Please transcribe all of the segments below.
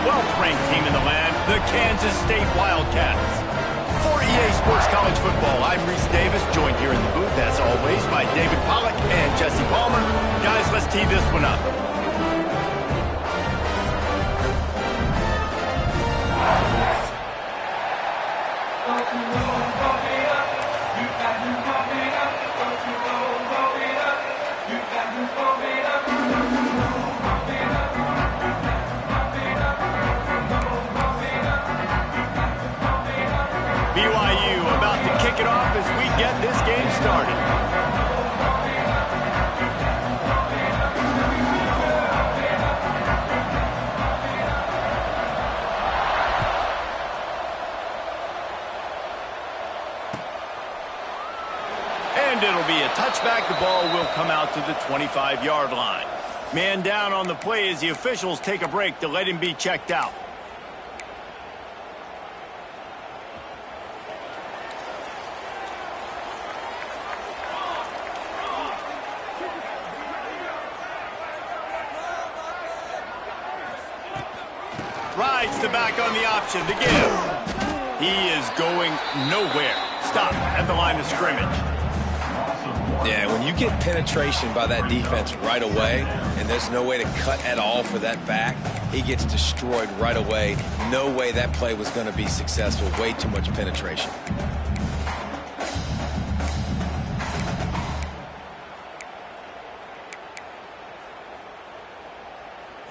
12th-ranked team in the land, the Kansas State Wildcats. For EA Sports College Football, I'm Reese Davis, joined here in the booth, as always, by David Pollack and Jesse Palmer. Guys, let's tee this one up. BYU about to kick it off as we get this game started. And it'll be a touchback. The ball will come out to the 25-yard line. Man down on the play as the officials take a break to let him be checked out. Rides the back on the option to give. He is going nowhere. Stop at the line of scrimmage. Yeah, when you get penetration by that defense right away, and there's no way to cut at all for that back, he gets destroyed right away. No way that play was going to be successful. Way too much penetration.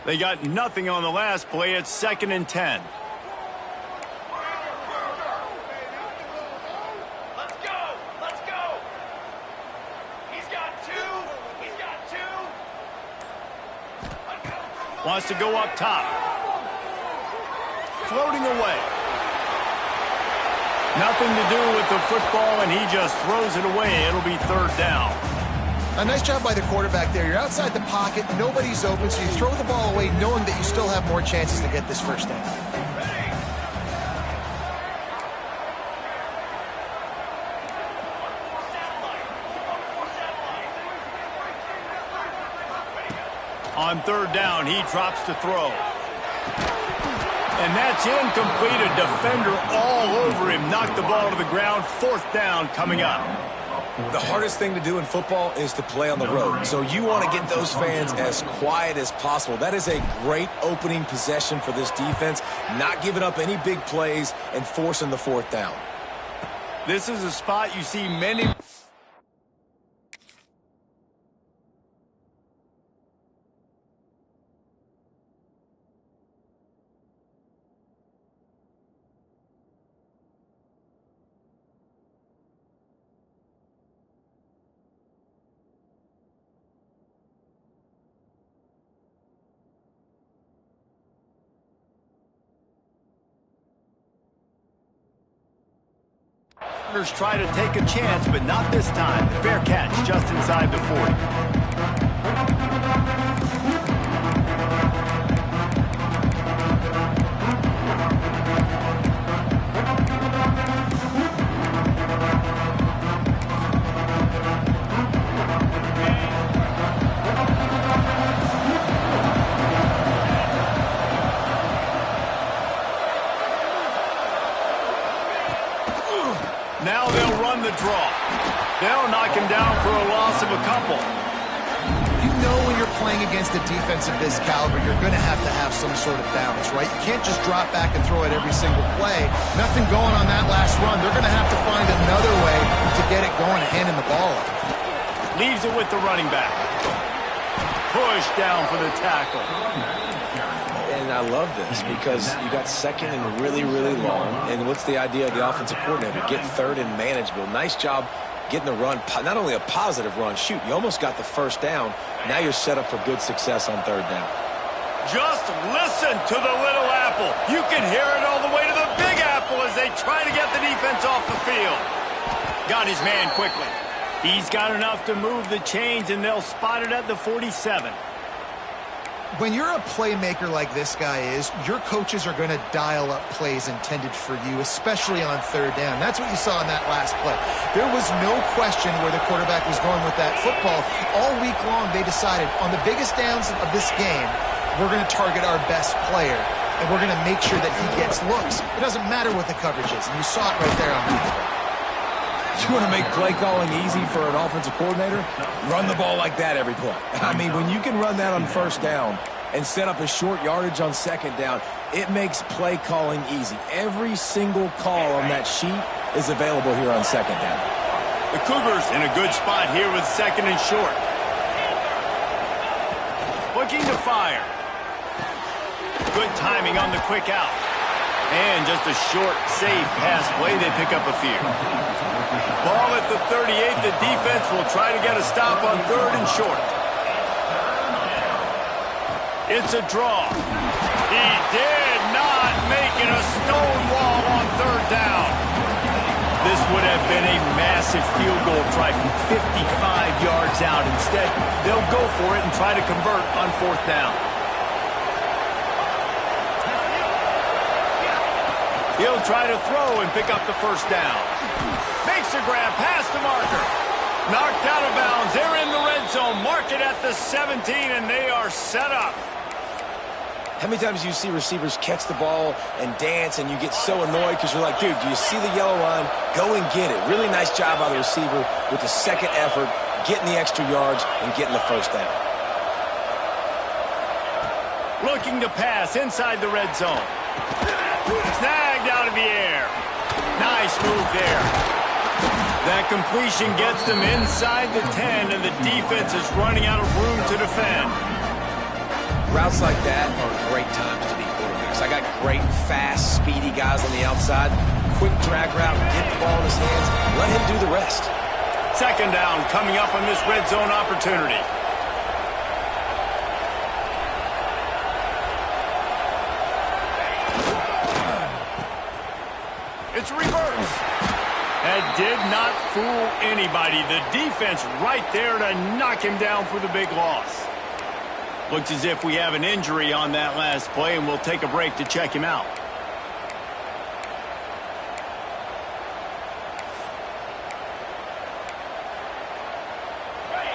They got nothing on the last play. It's 2nd and 10. Let's go! Let's go! He's got two! He's got two! Wants to go up top. Floating away. Nothing to do with the football, and he just throws it away. It'll be 3rd down. A nice job by the quarterback there. You're outside the pocket, nobody's open, so you throw the ball away knowing that you still have more chances to get this first down. On 3rd down, he drops to throw. And that's incomplete. A defender all over him. Knocked the ball to the ground. 4th down coming up. The hardest thing to do in football is to play on the road. So you want to get those fans as quiet as possible. That is a great opening possession for this defense. Not giving up any big plays and forcing the 4th down. This is a spot you see many... try to take a chance, but not this time. Fair catch just inside the 40. Now they'll run the draw. They'll knock him down for a loss of a couple. You know when you're playing against a defense of this caliber, you're going to have some sort of balance, right? You can't just drop back and throw it every single play. Nothing going on that last run. They're going to have to find another way to get it going and handing the ball off. Leaves it with the running back. Push down for the tackle. And I love this because you got 2nd and really, really long. And what's the idea of the offensive coordinator? Get 3rd and manageable. Nice job getting the run, not only a positive run, shoot, you almost got the 1st down. Now you're set up for good success on 3rd down. Just listen to the little apple. You can hear it all the way to the big apple as they try to get the defense off the field. Got his man quickly. He's got enough to move the chains, and they'll spot it at the 47. When you're a playmaker like this guy is, your coaches are going to dial up plays intended for you, especially on 3rd down. That's what you saw in that last play. There was no question where the quarterback was going with that football. All week long, they decided on the biggest downs of this game, we're going to target our best player. and we're going to make sure that he gets looks. It doesn't matter what the coverage is, and you saw it right there on that play. You want to make play calling easy for an offensive coordinator? Run the ball like that every play. I mean, when you can run that on first down and set up a short yardage on second down, it makes play calling easy. Every single call on that sheet is available here on second down. The Cougars in a good spot here with second and short. Looking to fire. Good timing on the quick out. And just a short, safe pass play. They pick up a few. Ball at the 38. The defense will try to get a stop on third and short. It's a draw. He did not make it a stone wall on third down. This would have been a massive field goal try from 55 yards out. Instead, they'll go for it and try to convert on fourth down. He'll try to throw and pick up the first down. Makes a grab past the marker. Knocked out of bounds. They're in the red zone. Mark it at the 17, and they are set up. How many times do you see receivers catch the ball and dance and you get so annoyed because you're like, dude, do you see the yellow line? Go and get it. Really nice job by the receiver with the second effort, getting the extra yards and getting the first down. Looking to pass inside the red zone. Snagged out of the air. Nice move there. That completion gets them inside the 10, and the defense is running out of room to defend. Routes like that are great times to be quarterbacks. I got great, fast, speedy guys on the outside. Quick drag route, get the ball in his hands, let him do the rest. Second down coming up on this red zone opportunity. It's reverse. That did not fool anybody. The defense right there to knock him down for the big loss. Looks as if we have an injury on that last play, and we'll take a break to check him out.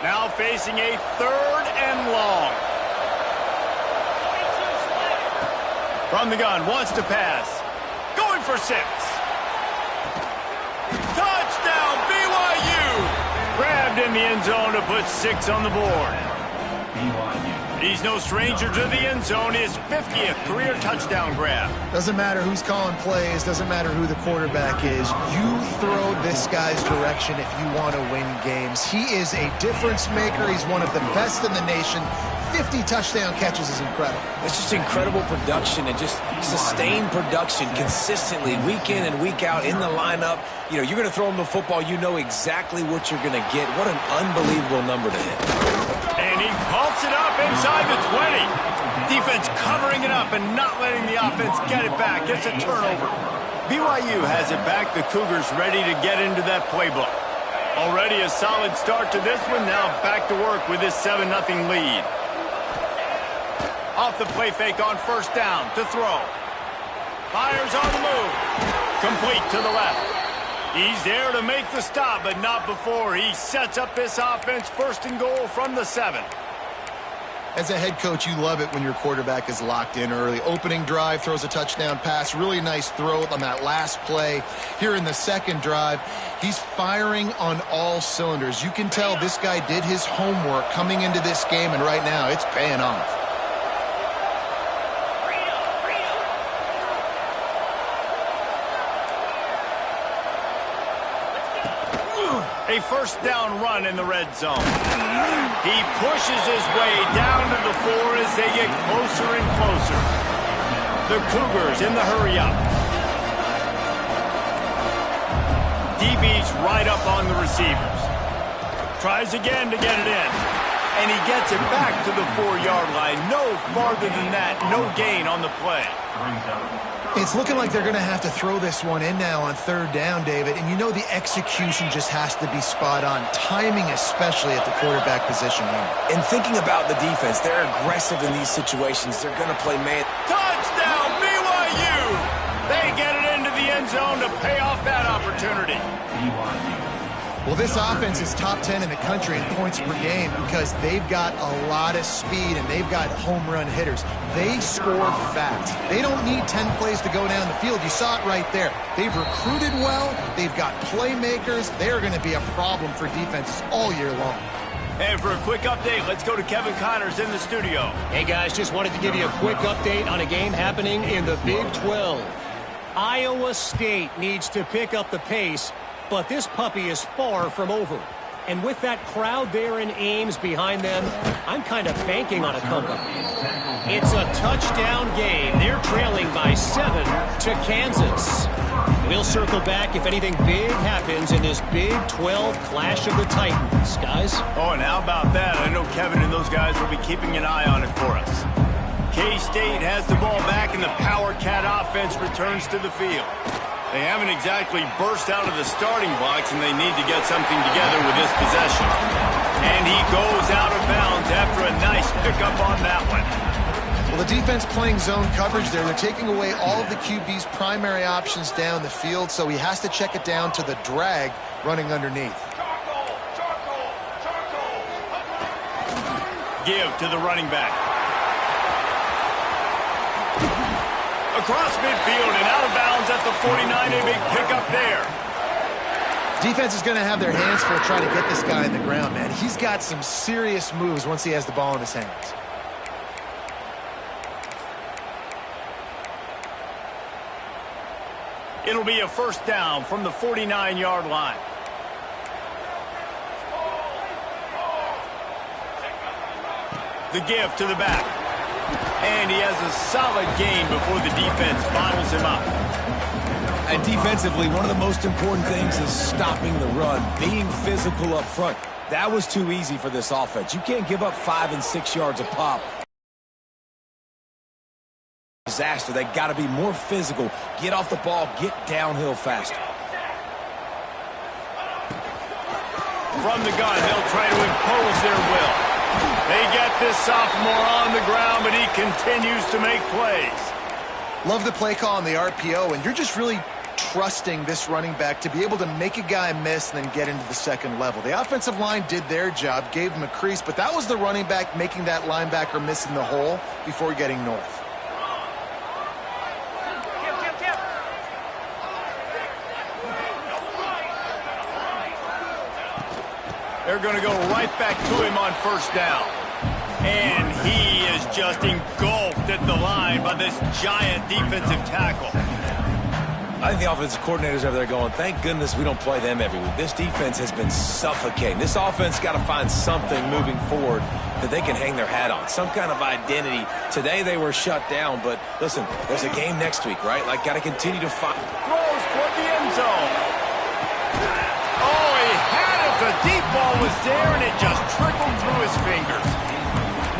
Now facing a third and long. From the gun, wants to pass. Going for 6. Touchdown, BYU! Grabbed in the end zone to put 6 on the board. He's no stranger to the end zone. His 50th career touchdown grab. Doesn't matter who's calling plays. Doesn't matter who the quarterback is. You throw this guy's direction if you want to win games. He is a difference maker. He's one of the best in the nation. 50 touchdown catches is incredible. It's just incredible production and just sustained production consistently week in and week out in the lineup. You know, you're going to throw him the football. You know exactly what you're going to get. What an unbelievable number to hit. And he pumps it up inside the 20. Defense covering it up and not letting the offense get it back. It's a turnover. BYU has it back. The Cougars ready to get into that playbook. Already a solid start to this one. Now back to work with this 7-0 lead. Off the play fake on first down to throw. Fires on the move. Complete to the left. He's there to make the stop, but not before. He sets up this offense first and goal from the 7. As a head coach, you love it when your quarterback is locked in early. Opening drive, throws a touchdown pass. Really nice throw on that last play. Here in the second drive, he's firing on all cylinders. You can tell this guy did his homework coming into this game, and right now it's paying off. A first down run in the red zone. He pushes his way down to the 4 as they get closer and closer. The Cougars in the hurry-up. DB's right up on the receivers. Tries again to get it in. And he gets it back to the 4-yard line. No farther than that. No gain on the play. It's looking like they're going to have to throw this one in now on third down, David. And you know the execution just has to be spot on. Timing especially at the quarterback position here. And thinking about the defense, they're aggressive in these situations. They're going to play man. Touchdown, BYU! They get it into the end zone to pay off that opportunity. Well, this offense is top 10 in the country in points per game because they've got a lot of speed and they've got home run hitters. They score fast. They don't need 10 plays to go down the field. You saw it right there. They've recruited well. They've got playmakers. They're going to be a problem for defenses all year long. And for a quick update, let's go to Kevin Connors in the studio. Hey, guys, just wanted to give you a quick update on a game happening in the Big 12. Iowa State needs to pick up the pace, but this puppy is far from over. And with that crowd there in Ames behind them, I'm kind of banking on a comeback. It's a touchdown game. They're trailing by 7 to Kansas. We'll circle back if anything big happens in this Big 12 Clash of the Titans, guys. Oh, and how about that? I know Kevin and those guys will be keeping an eye on it for us. K-State has the ball back, and the Power Cat offense returns to the field. They haven't exactly burst out of the starting blocks, and they need to get something together with this possession. And he goes out of bounds after a nice pickup on that one. Well, the defense playing zone coverage there. They're taking away all of the QB's primary options down the field, so he has to check it down to the drag running underneath. Give to the running back. Across midfield and out of bounds at the 49. A big pickup there. Defense is going to have their hands full trying to get this guy in the ground, man. He's got some serious moves once he has the ball in his hands. It'll be a first down from the 49-yard line. The give to the back. And he has a solid gain before the defense bottles him up. And defensively, one of the most important things is stopping the run, being physical up front. That was too easy for this offense. You can't give up 5 and 6 yards a pop. Disaster. They got to be more physical. Get off the ball, get downhill faster. From the gun, they'll try to impose their will. They get this sophomore on the ground, but he continues to make plays. Love the play call on the RPO, and you're just really trusting this running back to be able to make a guy miss and then get into the second level. The offensive line did their job, gave him a crease, but that was the running back making that linebacker miss in the hole before getting north. They're going to go right back to him on first down. And he is just engulfed at the line by this giant defensive tackle. I think the offensive coordinators over there going, thank goodness we don't play them every week. This defense has been suffocating. This offense got to find something moving forward that they can hang their hat on, some kind of identity. Today they were shut down, but listen, there's a game next week, right? Like, got to continue to fight. Throws toward the end zone. Oh, he had it. The deep ball was there, and it just trickled through his fingers.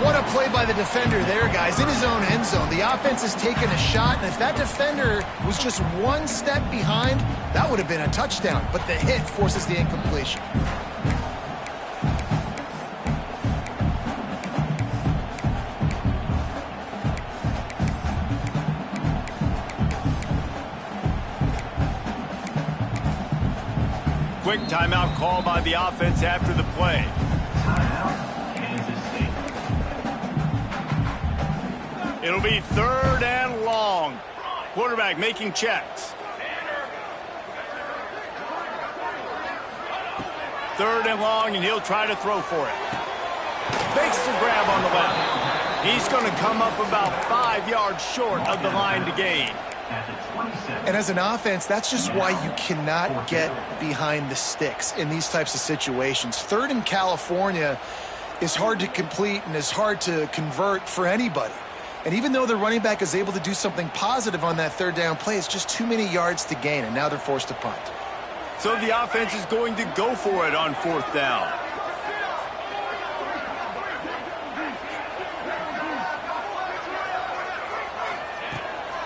What a play by the defender there, guys, in his own end zone. The offense has taken a shot, and if that defender was just one step behind, that would have been a touchdown. But the hit forces the incompletion. Quick timeout call by the offense after the play. It'll be 3rd and long. Quarterback making checks. 3rd and long, and he'll try to throw for it. Makes the grab on the left. He's going to come up about 5 yards short of the line to gain. And as an offense, that's just why you cannot get behind the sticks in these types of situations. 3rd in California is hard to complete and is hard to convert for anybody. And even though the running back is able to do something positive on that 3rd down play, it's just too many yards to gain, and now they're forced to punt. So the offense is going to go for it on 4th down.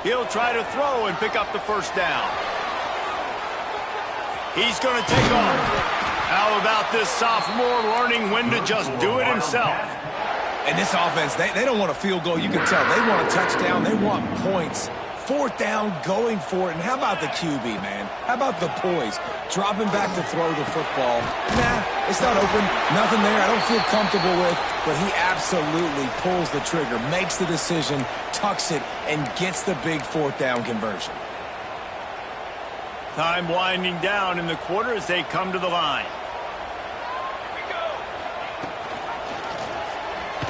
He'll try to throw and pick up the first down. He's going to take off. How about this sophomore learning when to just do it himself? And this offense, they don't want a field goal. You can tell. They want a touchdown. They want points 4th down, going for it. And how about the QB, man? How about the poise? Dropping back to throw the football. Nah, it's not open. Nothing there I don't feel comfortable with. But he absolutely pulls the trigger, makes the decision, tucks it, and gets the big 4th down conversion. Time winding down in the quarter as they come to the line.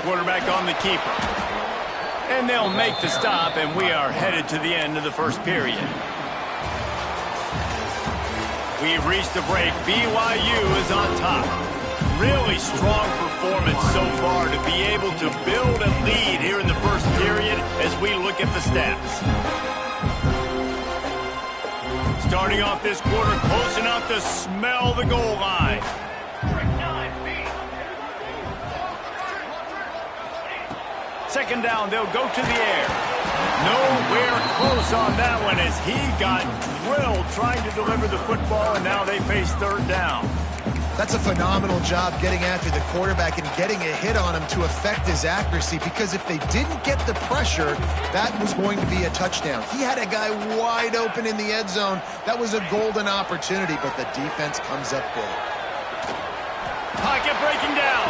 Quarterback on the keeper. And they'll make the stop, and we are headed to the end of the first period. We've reached the break. BYU is on top. Really strong performance so far to be able to build a lead here in the first period as we look at the stats. Starting off this quarter close enough to smell the goal line. Second down, they'll go to the air. Nowhere close on that one as he got drilled trying to deliver the football, and now they face 3rd down. That's a phenomenal job getting after the quarterback and getting a hit on him to affect his accuracy, because if they didn't get the pressure, that was going to be a touchdown. He had a guy wide open in the end zone. That was a golden opportunity, but the defense comes up big. Pocket breaking down.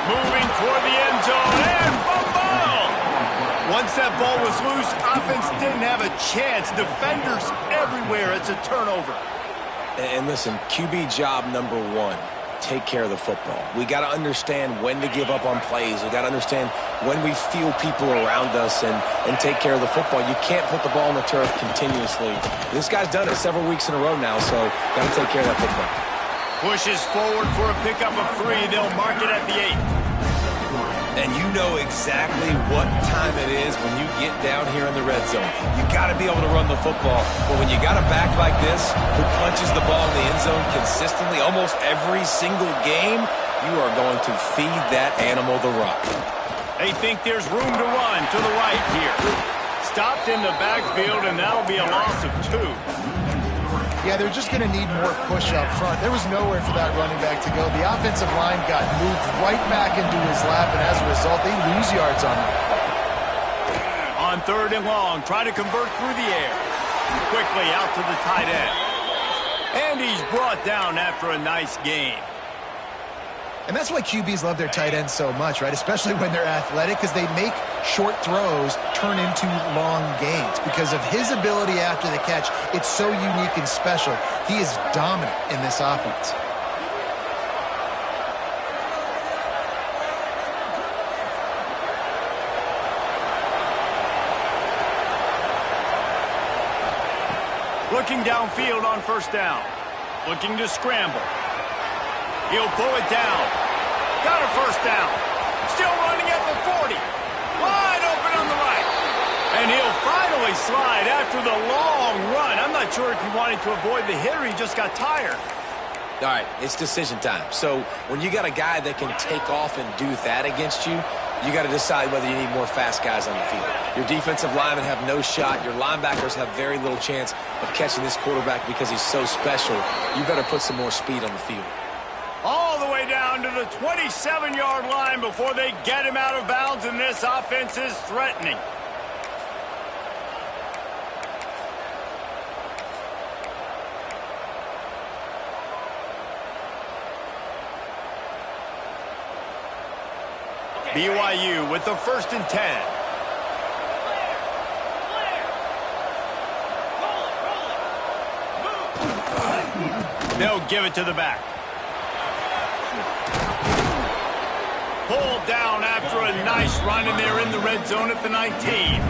Moving toward the end zone, and fumble! Once that ball was loose, offense didn't have a chance. Defenders everywhere. It's a turnover. And listen, QB job number 1, take care of the football. We got to understand when to give up on plays. We got to understand when we feel people around us and take care of the football. You can't put the ball on the turf continuously. This guy's done it several weeks in a row now, so got to take care of that football. Pushes forward for a pickup of 3. They'll mark it at the 8. And you know exactly what time it is when you get down here in the red zone. You got to be able to run the football. But when you got a back like this who punches the ball in the end zone consistently almost every single game, you are going to feed that animal the rock. They think there's room to run to the right here. Stopped in the backfield, and that'll be a loss of 2. Yeah, they're just going to need more push up front. There was nowhere for that running back to go. The offensive line got moved right back into his lap, and as a result, they lose yards on him. On 3rd and long, try to convert through the air. Quickly out to the tight end. And he's brought down after a nice gain. And that's why QBs love their tight ends so much, right? Especially when they're athletic, because they make short throws turn into long gains. Because of his ability after the catch, it's so unique and special. He is dominant in this offense. Looking downfield on 1st down. Looking to scramble. He'll pull it down. Got a 1st down. Still running at the 40. Wide open on the right. And he'll finally slide after the long run. I'm not sure if he wanted to avoid the hit or he just got tired. All right, it's decision time. So when you got a guy that can take off and do that against you, you got to decide whether you need more fast guys on the field. Your defensive linemen have no shot. Your linebackers have very little chance of catching this quarterback because he's so special. You better put some more speed on the field. All the way down to the 27-yard line before they get him out of bounds, and this offense is threatening. BYU with the 1st and 10. They'll give it to the back. Pulled down after a nice run, and they're in the red zone at the 19.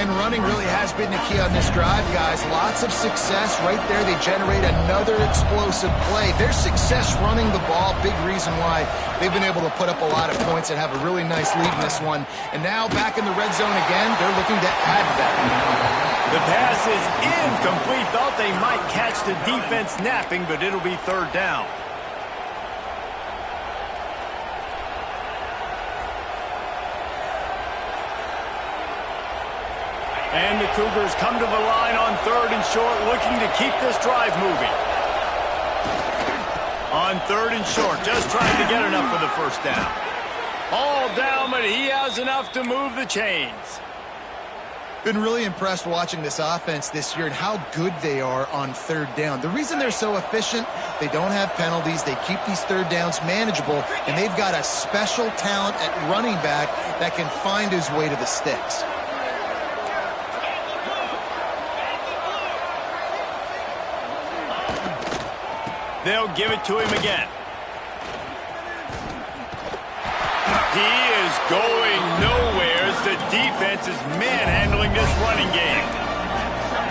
And running really has been the key on this drive, guys. Lots of success right there. They generate another explosive play. Their success running the ball, big reason why they've been able to put up a lot of points and have a really nice lead in this one. And now back in the red zone again, they're looking to add that. The pass is incomplete. Thought they might catch the defense napping, but it'll be 3rd down. And the Cougars come to the line on 3rd and short, looking to keep this drive moving. On 3rd and short, just trying to get enough for the 1st down. All down, but he has enough to move the chains. Been really impressed watching this offense this year and how good they are on third down. The reason they're so efficient, they don't have penalties, they keep these third downs manageable, and they've got a special talent at running back that can find his way to the sticks. They'll give it to him again. He is going nowhere as the defense is manhandling this running game.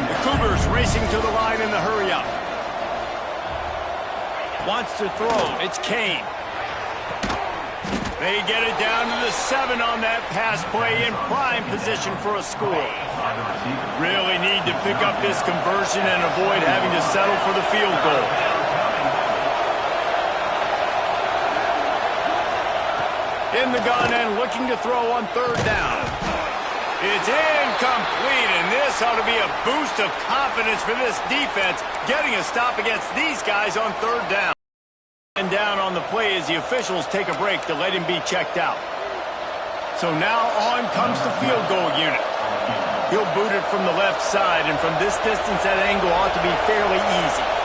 The Cougars racing to the line in the hurry-up. Wants to throw. It's Kane. They get it down to the 7 on that pass play in prime position for a score. Really need to pick up this conversion and avoid having to settle for the field goal. In the gun and looking to throw on third down. It's incomplete, and this ought to be a boost of confidence for this defense, getting a stop against these guys on third down. And down on the play as the officials take a break to let him be checked out. So now on comes the field goal unit. He'll boot it from the left side, and from this distance, that angle ought to be fairly easy.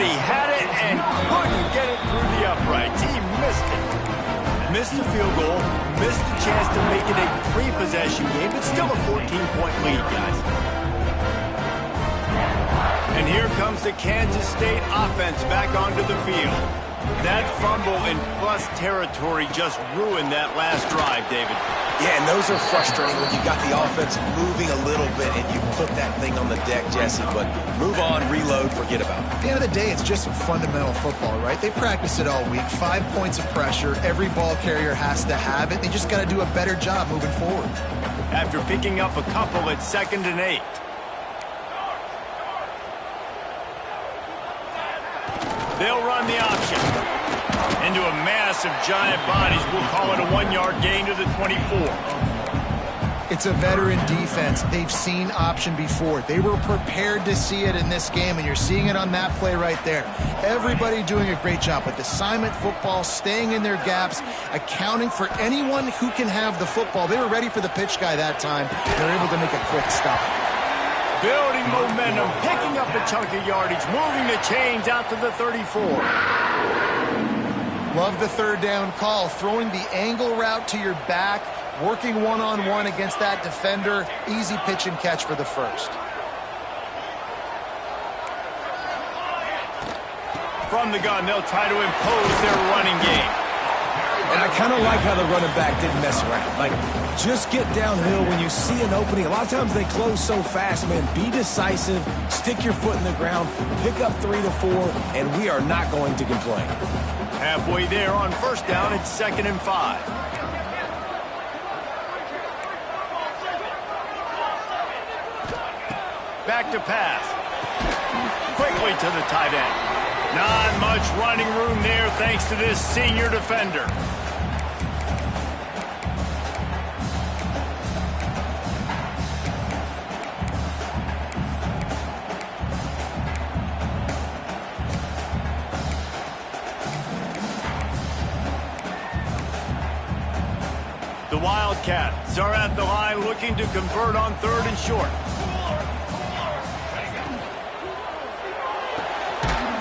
He had it and couldn't get it through the uprights. He missed it. Missed the field goal, missed the chance to make it a 3-possession game, but still a 14-point lead, guys. And here comes the Kansas State offense back onto the field. That fumble in plus territory just ruined that last drive, David. Yeah, and those are frustrating when you got the offense moving a little bit and you put that thing on the deck, Jesse. But move on, reload, forget about it. At the end of the day, it's just some fundamental football, right? They practice it all week. 5 points of pressure. Every ball carrier has to have it. They just got to do a better job moving forward. After picking up a couple at 2nd and 8. They'll run the option. Into a mass of giant bodies. We'll call it a 1-yard gain to the 24. It's a veteran defense. They've seen option before. They were prepared to see it in this game, and you're seeing it on that play right there. Everybody doing a great job with assignment football, staying in their gaps, accounting for anyone who can have the football. They were ready for the pitch guy that time. They're able to make a quick stop. Building momentum, picking up a chunk of yardage, moving the chains out to the 34. Love the third down call, throwing the angle route to your back, working one-on-one against that defender. Easy pitch and catch for the first. From the gun, they'll try to impose their running game. And I kind of like how the running back didn't mess around. Like, just get downhill when you see an opening. A lot of times they close so fast, man. Be decisive, stick your foot in the ground, pick up 3 to 4, and we are not going to complain. Halfway there on first down, it's 2nd and 5. Back to pass. Quickly to the tight end. Not much running room there thanks to this senior defender. The Wildcats are at the line looking to convert on 3rd and short.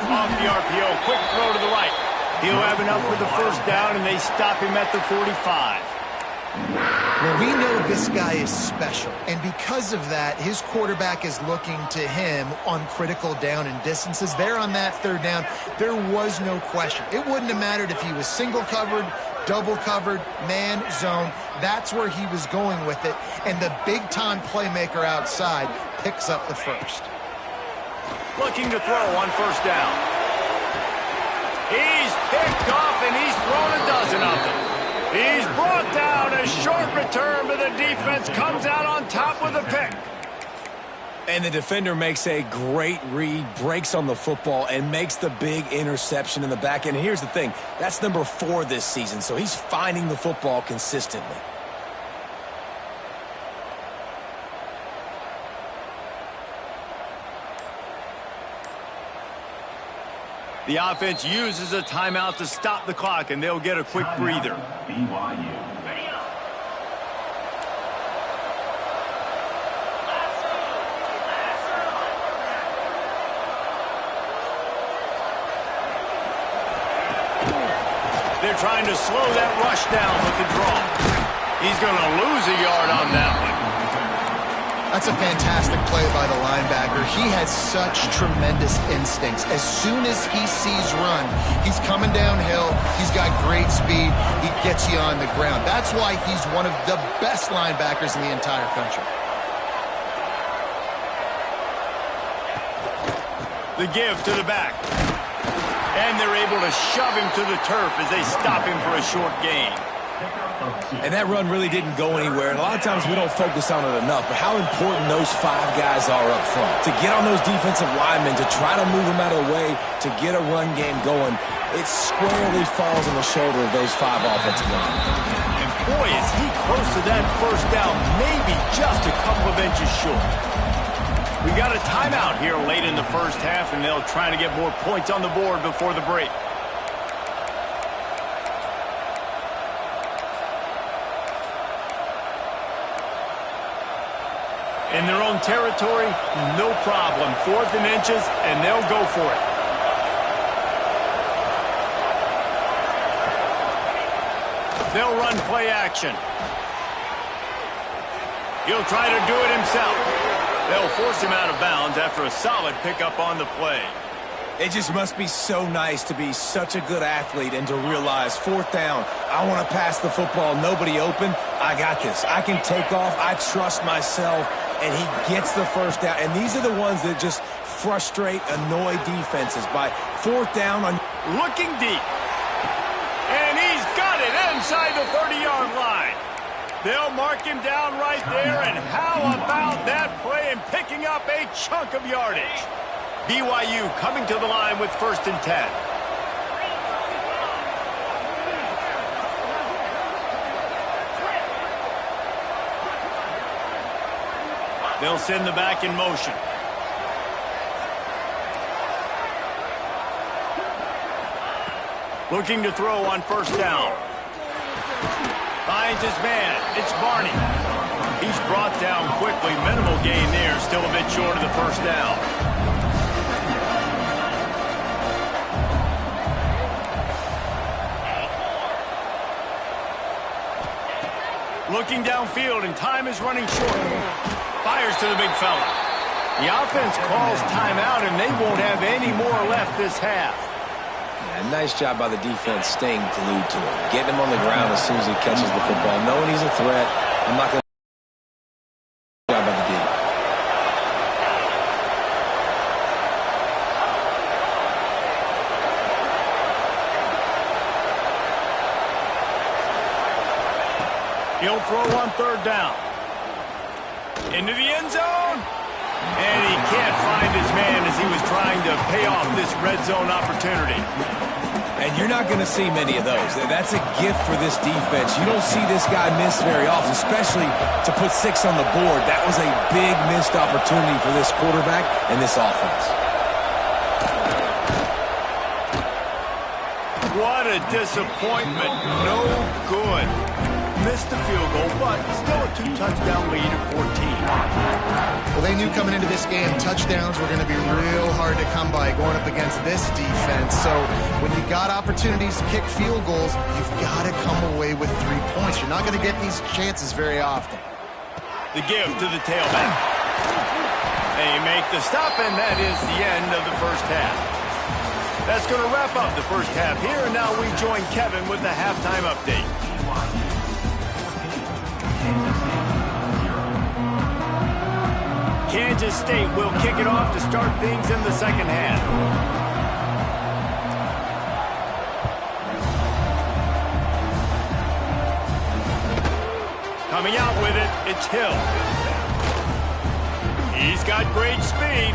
Off the RPO, quick throw to the right. He'll have enough for the first down, and they stop him at the 45. Well, we know this guy is special, and because of that, his quarterback is looking to him on critical down and distances. There on that third down, there was no question. It wouldn't have mattered if he was single covered, double covered, man, zone. That's where he was going with it, and the big-time playmaker outside picks up the first. Looking to throw on first down. He's picked off, and he's thrown a dozen of them. He's brought down. A short return, but the defense comes out on top with a pick. And the defender makes a great read, breaks on the football, and makes the big interception in the back end. And here's the thing. That's number 4 this season, so he's finding the football consistently. The offense uses a timeout to stop the clock, and they'll get a quick breather. BYU. They're trying to slow that rush down with the draw. He's going to lose a yard on that one. That's a fantastic play by the linebacker. He has such tremendous instincts. As soon as he sees run, he's coming downhill. He's got great speed. He gets you on the ground. That's why he's one of the best linebackers in the entire country. The give to the back. And they're able to shove him to the turf as they stop him for a short gain. And that run really didn't go anywhere. And a lot of times we don't focus on it enough, but how important those 5 guys are up front. To get on those defensive linemen, to try to move them out of the way, to get a run game going, it squarely falls on the shoulder of those 5 offensive linemen. And boy, is he close to that first down, maybe just a couple of inches short. We got a timeout here late in the first half, and they'll try to get more points on the board before the break. In their own territory, no problem. 4th and inches, and they'll go for it. They'll run play action. He'll try to do it himself. They'll force him out of bounds after a solid pickup on the play. It just must be so nice to be such a good athlete and to realize 4th down, I want to pass the football, nobody open, I got this. I can take off, I trust myself, and he gets the first down. And these are the ones that just frustrate, annoy defenses by 4th down on looking deep. And he's got it inside the 30-yard line. They'll mark him down right there, and how about that play and picking up a chunk of yardage? BYU coming to the line with 1st and 10. They'll send the back in motion. Looking to throw on 1st down. Finds his man. It's Barney. He's brought down quickly. Minimal gain there. Still a bit short of the 1st down. Looking downfield, and time is running short. Fires to the big fella. The offense calls timeout, and they won't have any more left this half. Yeah, nice job by the defense staying glued to him. Getting him on the ground as soon as he catches the football. Knowing he's a threat. I'm not going to job by the D. He'll throw on 3rd down. Into the end zone. And he can't find his man as he was trying to pay off this red zone opportunity. And you're not going to see many of those. That's a gift for this defense. You don't see this guy miss very often, especially to put 6 on the board. That was a big missed opportunity for this quarterback and this offense. What a disappointment. No good. Missed the field goal, but still a 2-touchdown lead at 14. Well, they knew coming into this game touchdowns were going to be real hard to come by going up against this defense. So when you got opportunities to kick field goals, you've got to come away with 3 points. You're not going to get these chances very often. The give to the tailback. They make the stop, and that is the end of the first half. That's going to wrap up the first half here, and now we join Kevin with the halftime update. Kansas State will kick it off to start things in the second half. Coming out with it, it's Hill. He's got great speed.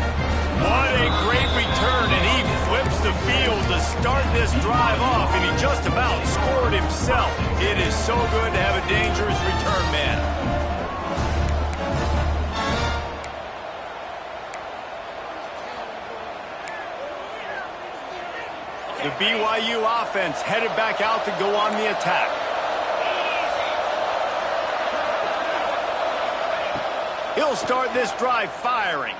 What a great return, and he flips the field to start this drive off, and he just about scored himself. It is so good to have a dangerous return man. The BYU offense headed back out to go on the attack. He'll start this drive firing.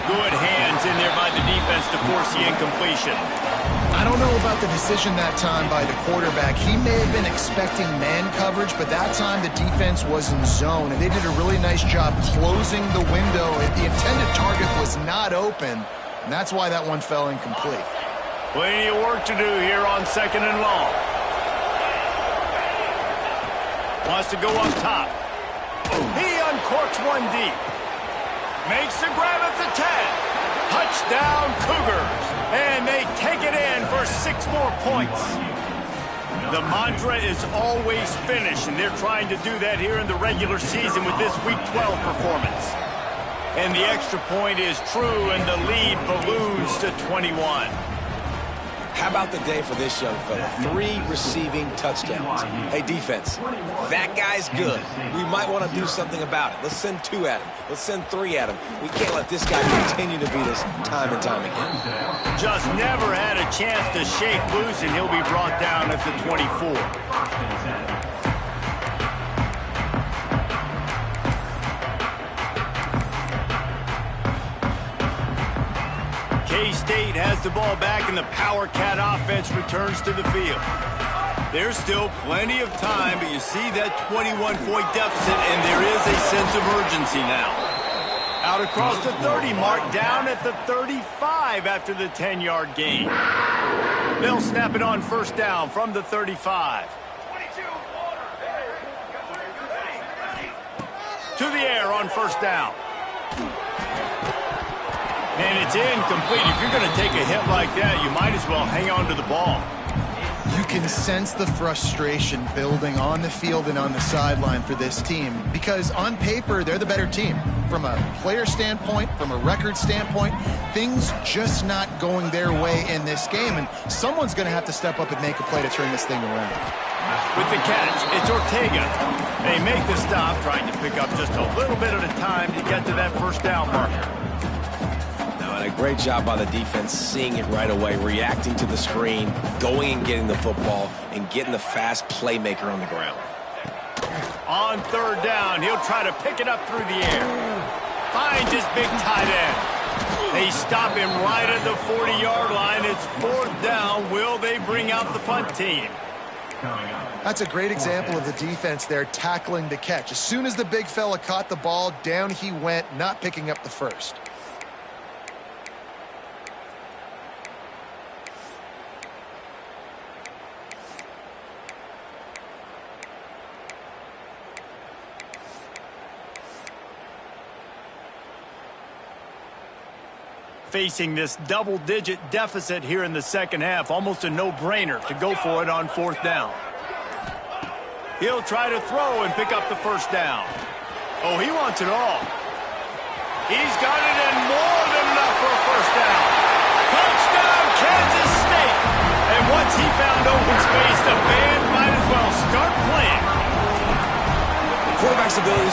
Good hands in there by the defense to force the incompletion. I don't know about the decision that time by the quarterback. He may have been expecting man coverage, but that time the defense was in zone, and they did a really nice job closing the window. The intended target was not open, and that's why that one fell incomplete. Plenty of work to do here on 2nd and long. Wants to go up top. He uncorks one deep. Makes the grab at the 10. Touchdown, Cougars. And they take it in for 6 more points. The mantra is always finish, and they're trying to do that here in the regular season with this Week 12 performance. And the extra point is true, and the lead balloons to 21. How about the day for this young fella? 3 receiving touchdowns. Hey, defense, that guy's good. We might want to do something about it. Let's send 2 at him. Let's send 3 at him. We can't let this guy continue to beat us time and time again. Just never had a chance to shake loose, and he'll be brought down at the 24. K-State has the ball back, and the Power Cat offense returns to the field. There's still plenty of time, but you see that 21-point deficit, and there is a sense of urgency now. Out across the 30 mark, down at the 35 after the 10-yard gain. They'll snap it on 1st down from the 35. To the air on 1st down. And it's incomplete. If you're going to take a hit like that, you might as well hang on to the ball. You can sense the frustration building on the field and on the sideline for this team because on paper, they're the better team. From a player standpoint, from a record standpoint, things just not going their way in this game, and someone's going to have to step up and make a play to turn this thing around. With the catch, it's Ortega. They make the stop, trying to pick up just a little bit at a time to get to that 1st down marker. A great job by the defense, seeing it right away, reacting to the screen, going and getting the football, and getting the fast playmaker on the ground. On 3rd down, he'll try to pick it up through the air. Finds his big tight end. They stop him right at the 40-yard line. It's 4th down. Will they bring out the punt team? That's a great example of the defense there tackling the catch. As soon as the big fella caught the ball, down he went, not picking up the first. Facing this double-digit deficit here in the 2nd half, almost a no-brainer to go for it on 4th down. He'll try to throw and pick up the 1st down. Oh, he wants it all. He's got it and more than enough for a 1st down. Touchdown, Kansas State! And once he found open space, the band might as well start playing. Quarterback's ability,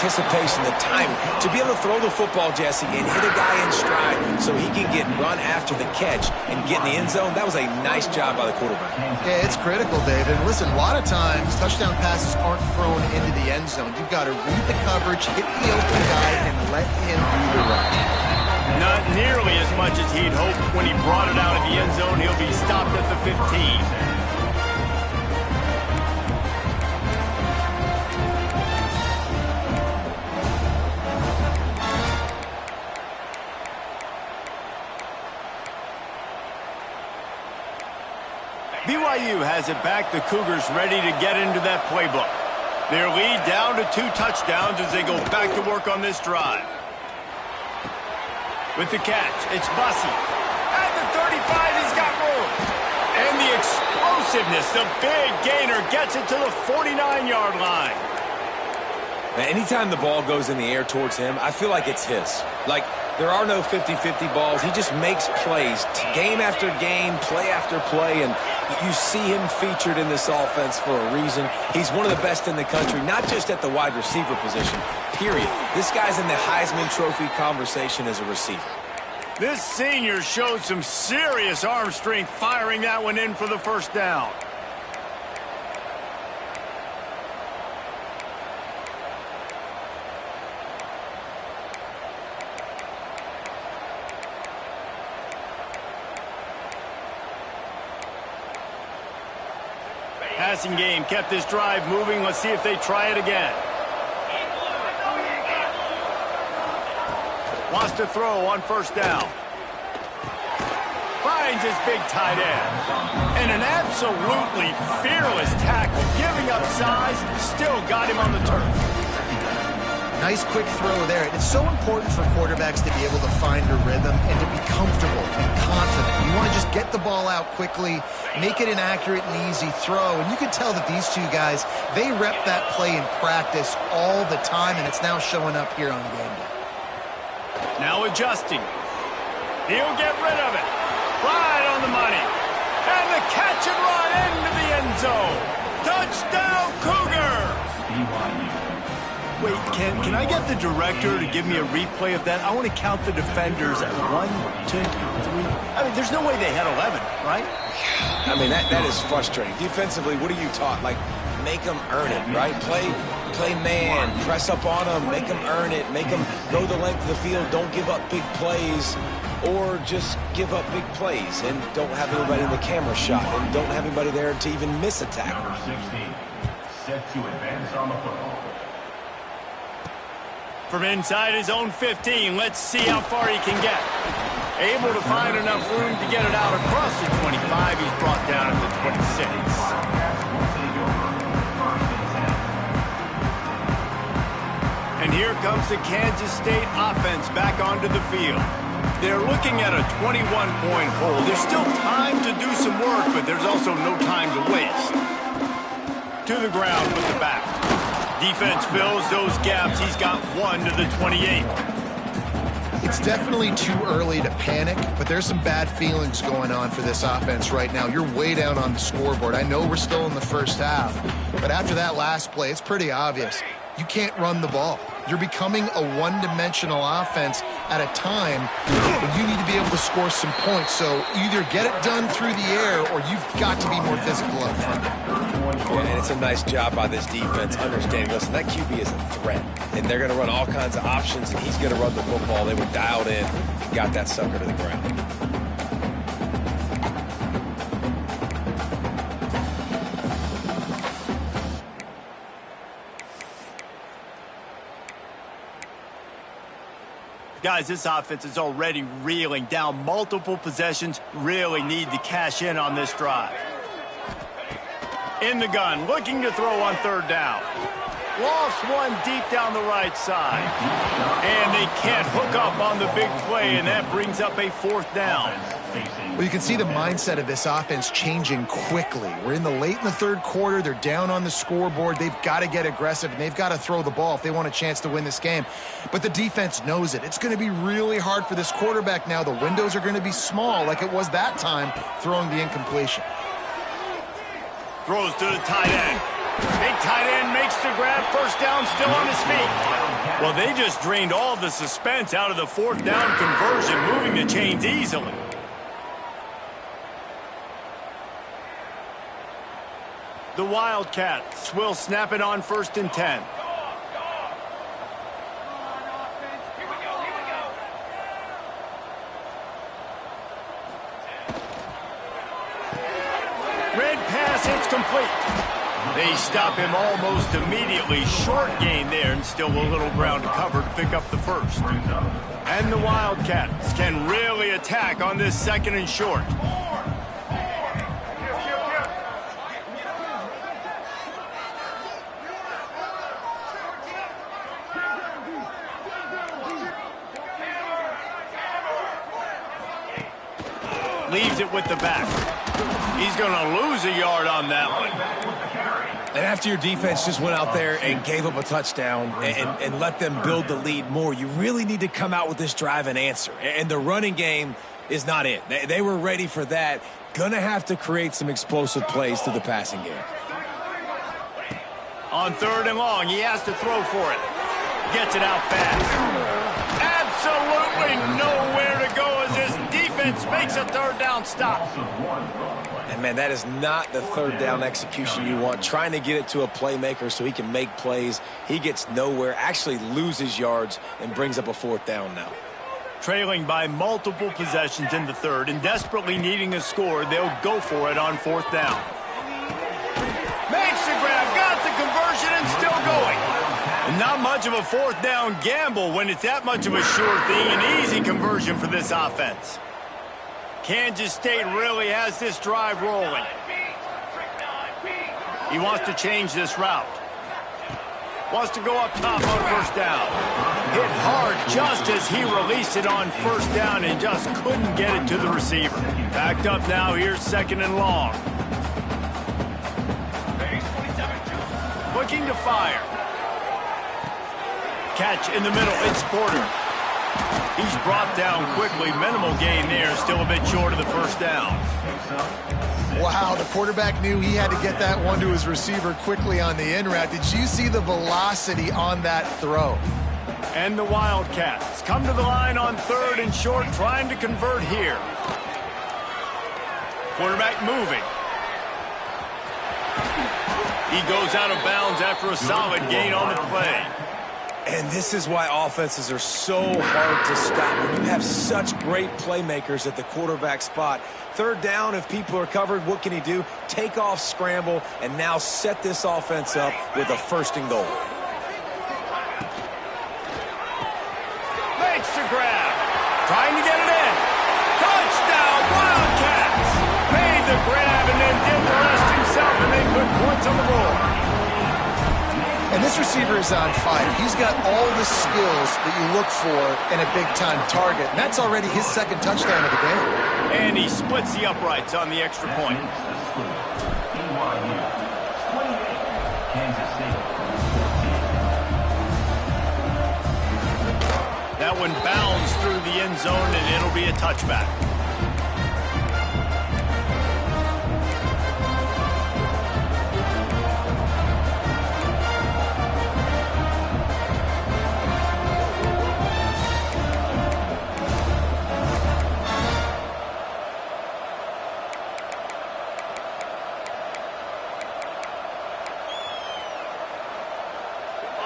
anticipation, the timing, to be able to throw the football, Jesse, and hit a guy in stride so he can get run after the catch and get in the end zone. That was a nice job by the quarterback. Yeah, it's critical, David. And listen, a lot of times touchdown passes aren't thrown into the end zone. You've got to read the coverage, hit the open guy, and let him do the rest. Not nearly as much as he'd hoped when he brought it out of the end zone. He'll be stopped at the 15. BYU has it back. The Cougars ready to get into that playbook. Their lead down to 2 touchdowns as they go back to work on this drive. With the catch, it's Bussey. At the 35, he's got room. And the explosiveness, the big gainer gets it to the 49-yard line. Now, anytime the ball goes in the air towards him, I feel like it's his. Like, there are no 50-50 balls. He just makes plays, game after game, play after play, and you see him featured in this offense for a reason. He's one of the best in the country, not just at the wide receiver position, period. This guy's in the Heisman Trophy conversation as a receiver. This senior showed some serious arm strength firing that one in for the first down. Passing game kept this drive moving. Let's see if they try it again. Wants to throw on first down. Finds his big tight end. And an absolutely fearless tackle. Giving up size, still got him on the turf. Nice quick throw there. It's so important for quarterbacks to be able to find a rhythm and to be comfortable and confident. You want to just get the ball out quickly, make it an accurate and easy throw. And you can tell that these two guys, they rep that play in practice all the time, and it's now showing up here on game day. Now adjusting. He'll get rid of it. Right on the money. And the catch and run into the end zone. Touchdown, Cougars! Wait, can I get the director to give me a replay of that? I want to count the defenders at 1, 2, 3. I mean, there's no way they had 11, right? I mean, that is frustrating. Defensively, what are you taught? Like, make them earn it, right? Play man, press up on them, make them earn it, make them go the length of the field, don't give up big plays, or just give up big plays and don't have anybody in the camera shot and don't have anybody there to even miss a tackle. Number 16, set to advance on the football. From inside his own 15, let's see how far he can get. Able to find enough room to get it out across the 25. He's brought down at the 26. And here comes the Kansas State offense back onto the field. They're looking at a 21-point hole. There's still time to do some work, but there's also no time to waste. To the ground with the back. Defense fills those gaps. He's got one to the 28. It's definitely too early to panic, but there's some bad feelings going on for this offense right now. You're way down on the scoreboard. I know we're still in the first half, but after that last play, it's pretty obvious. You can't run the ball. You're becoming a one-dimensional offense at a time when you need to be able to score some points. So either get it done through the air or you've got to be more physical up front. Yeah, and it's a nice job by this defense understanding, listen, that QB is a threat, and they're going to run all kinds of options, and he's going to run the football. They were dialed in and got that sucker to the ground. Guys, this offense is already reeling down multiple possessions. Really need to cash in on this drive. In the gun, looking to throw on third down. Lost one deep down the right side. And they can't hook up on the big play, and that brings up a fourth down. Well, you can see the mindset of this offense changing quickly. We're in the third quarter. They're down on the scoreboard. They've got to get aggressive, and they've got to throw the ball if they want a chance to win this game. But the defense knows it. It's going to be really hard for this quarterback now. The windows are going to be small like it was that time throwing the incompletion. Throws to the tight end. Big tight end makes the grab. First down, still on his feet. Well, they just drained all the suspense out of the fourth down conversion, moving the chains easily. The Wildcats will snap it on 1st and 10. Red pass, it's complete. They stop him almost immediately. Short gain there, and still a little ground to cover to pick up the first. And the Wildcats can really attack on this 2nd and short. Leaves it with the back. He's going to lose a yard on that one. And after your defense just went out there and gave up a touchdown and let them build the lead more, you really need to come out with this drive and answer. And the running game is not it. They were ready for that. Going to have to create some explosive plays through the passing game. On 3rd and long, he has to throw for it. Gets it out fast. Absolutely nowhere to go as defense makes a third down stop. And, man, that is not the third down execution you want. Trying to get it to a playmaker so he can make plays. He gets nowhere, actually loses yards, and brings up a fourth down now. Trailing by multiple possessions in the third and desperately needing a score, they'll go for it on fourth down. Makes the grab, got the conversion, and still going. And not much of a fourth down gamble when it's that much of a sure thing. An easy conversion for this offense. Kansas State really has this drive rolling. He wants to change this route. Wants to go up top on first down. Hit hard just as he released it on first down and just couldn't get it to the receiver. Backed up now, here's second and long. Looking to fire. Catch in the middle, it's Porter. He's brought down quickly. Minimal gain there, still a bit short of the first down. Wow, the quarterback knew he had to get that one to his receiver quickly on the in route. Did you see the velocity on that throw? And the Wildcats come to the line on third and short, trying to convert here. Quarterback moving. He goes out of bounds after a solid gain on the play. And this is why offenses are so hard to stop. When you have such great playmakers at the quarterback spot, third down, if people are covered, what can he do? Take off, scramble, and now set this offense up with a first and goal. Makes the grab. Trying to get it in. Touchdown, Wildcats. Made the grab and then did the rest himself, and they put points on the board. And this receiver is on fire. He's got all the skills that you look for in a big-time target. And that's already his second touchdown of the game. And he splits the uprights on the extra point. That one bounds through the end zone, and it'll be a touchback.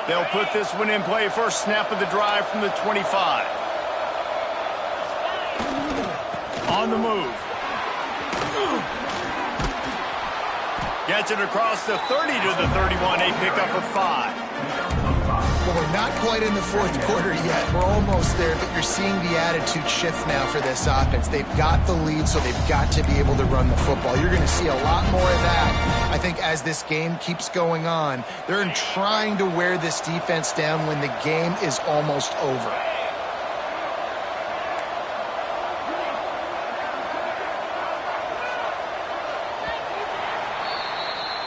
They'll put this one in play. First snap of the drive from the 25. On the move. Gets it across the 30 to the 31. A pickup of 5. Well, we're not quite in the fourth quarter yet. We're almost there, but you're seeing the attitude shift now for this offense. They've got the lead, so they've got to be able to run the football. You're going to see a lot more of that, I think, as this game keeps going on. They're trying to wear this defense down when the game is almost over.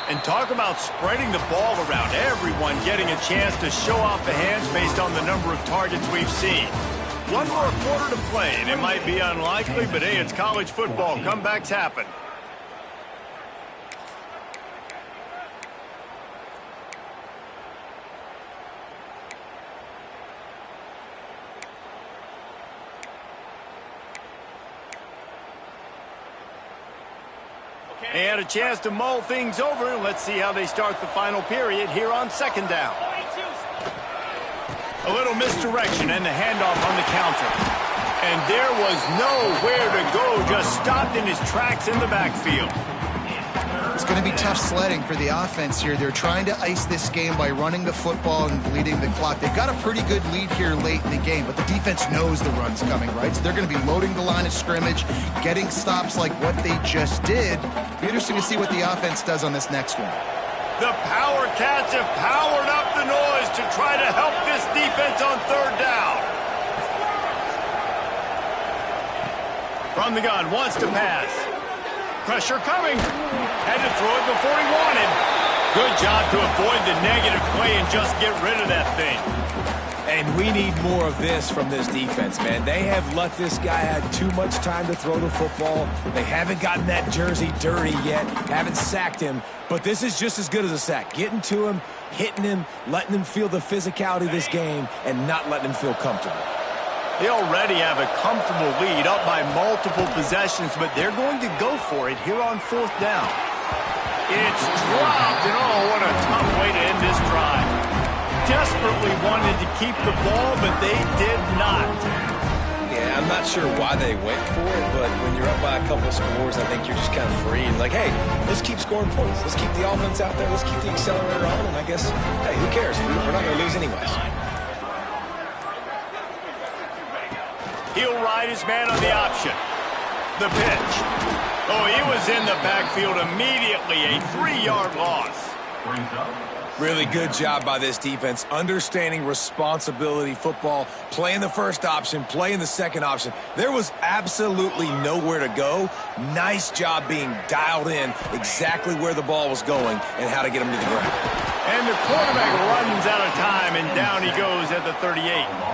And talk about spreading the ball around. Everyone getting a chance to show off the hands based on the number of targets we've seen. One more quarter to play, and it might be unlikely, but hey, it's college football. Comebacks happen. They had a chance to mull things over. Let's see how they start the final period here on second down. A little misdirection and the handoff on the counter. And there was nowhere to go, just stopped in his tracks in the backfield. It's going to be tough sledding for the offense here. They're trying to ice this game by running the football and bleeding the clock. They've got a pretty good lead here late in the game, but the defense knows the run's coming, right? So they're going to be loading the line of scrimmage, getting stops like what they just did. It'll be interesting to see what the offense does on this next one. The Power Cats have powered up the noise to try to help this defense on third down. From the gun, wants to pass. Pressure coming. Had to throw it before he wanted. Good job to avoid the negative play and just get rid of that thing. And we need more of this from this defense, man. They have let this guy have too much time to throw the football. They haven't gotten that jersey dirty yet, haven't sacked him. But this is just as good as a sack. Getting to him, hitting him, letting him feel the physicality of this game, and not letting him feel comfortable. They already have a comfortable lead, up by multiple possessions, but they're going to go for it here on 4th down. It's dropped, and oh, what a tough way to end this drive. Desperately wanted to keep the ball, but they did not. Yeah, I'm not sure why they went for it, but when you're up by a couple scores, I think you're just kind of free and like, hey, let's keep scoring points. Let's keep the offense out there. Let's keep the accelerator on, and I guess, hey, who cares? We're not going to lose anyways. He'll ride his man on the option. The pitch. Oh, he was in the backfield immediately. A 3-yard loss. Really good job by this defense, understanding responsibility football, playing the first option, playing the second option. There was absolutely nowhere to go. Nice job being dialed in exactly where the ball was going and how to get him to the ground. And the quarterback runs out of time, and down he goes at the 38.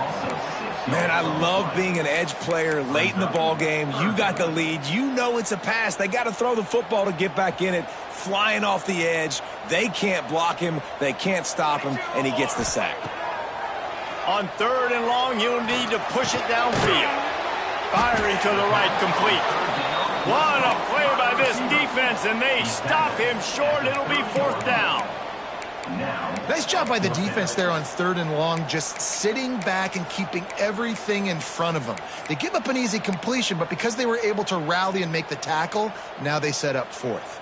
Man, I love being an edge player late in the ball game. You got the lead. You know it's a pass. They got to throw the football to get back in it. Flying off the edge. They can't block him. They can't stop him, and he gets the sack. On 3rd and long, you'll need to push it downfield. Firing to the right, complete. What a play by this defense, and they stop him short. It'll be 4th down. Nice job by the defense there on 3rd and long, just sitting back and keeping everything in front of them. They give up an easy completion, but because they were able to rally and make the tackle, now they set up 4th.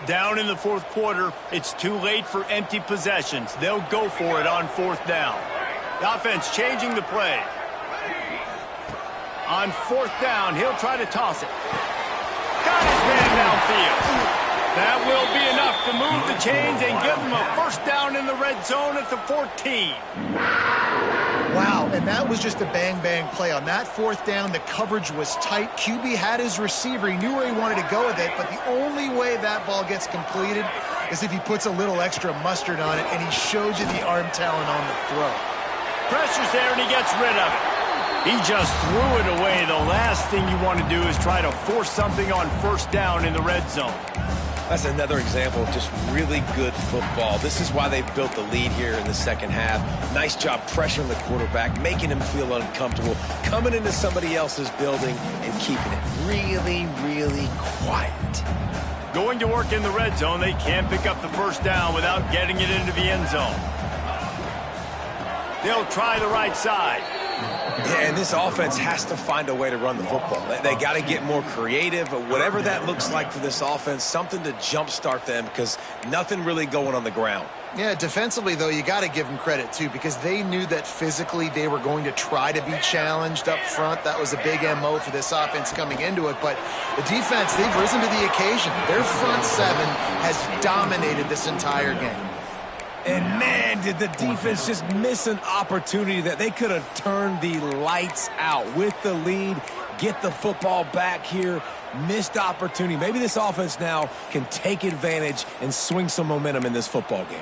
Down in the 4th quarter, it's too late for empty possessions. They'll go for it on 4th down. The offense changing the play. On 4th down, he'll try to toss it. Got his man downfield. That will be enough to move the chains and give them a 1st down in the red zone at the 14. Wow, and that was just a bang-bang play. On that 4th down, the coverage was tight. QB had his receiver. He knew where he wanted to go with it, but the only way that ball gets completed is if he puts a little extra mustard on it, and he showed you the arm talent on the throw. Pressure's there, and he gets rid of it. He just threw it away. The last thing you want to do is try to force something on 1st down in the red zone. That's another example of just really good football. This is why they've built the lead here in the second half. Nice job pressuring the quarterback, making him feel uncomfortable, coming into somebody else's building and keeping it really, really quiet. Going to work in the red zone, they can't pick up the 1st down without getting it into the end zone. They'll try the right side. Yeah, and this offense has to find a way to run the football. They got to get more creative, but whatever that looks like for this offense, something to jumpstart them because nothing really going on the ground. Yeah, defensively, though, you got to give them credit, too, because they knew that physically they were going to try to be challenged up front. That was a big MO for this offense coming into it. But the defense, they've risen to the occasion. Their front 7 has dominated this entire game. And, man, did the defense just miss an opportunity that they could have turned the lights out with the lead, get the football back here. Missed opportunity. Maybe this offense now can take advantage and swing some momentum in this football game.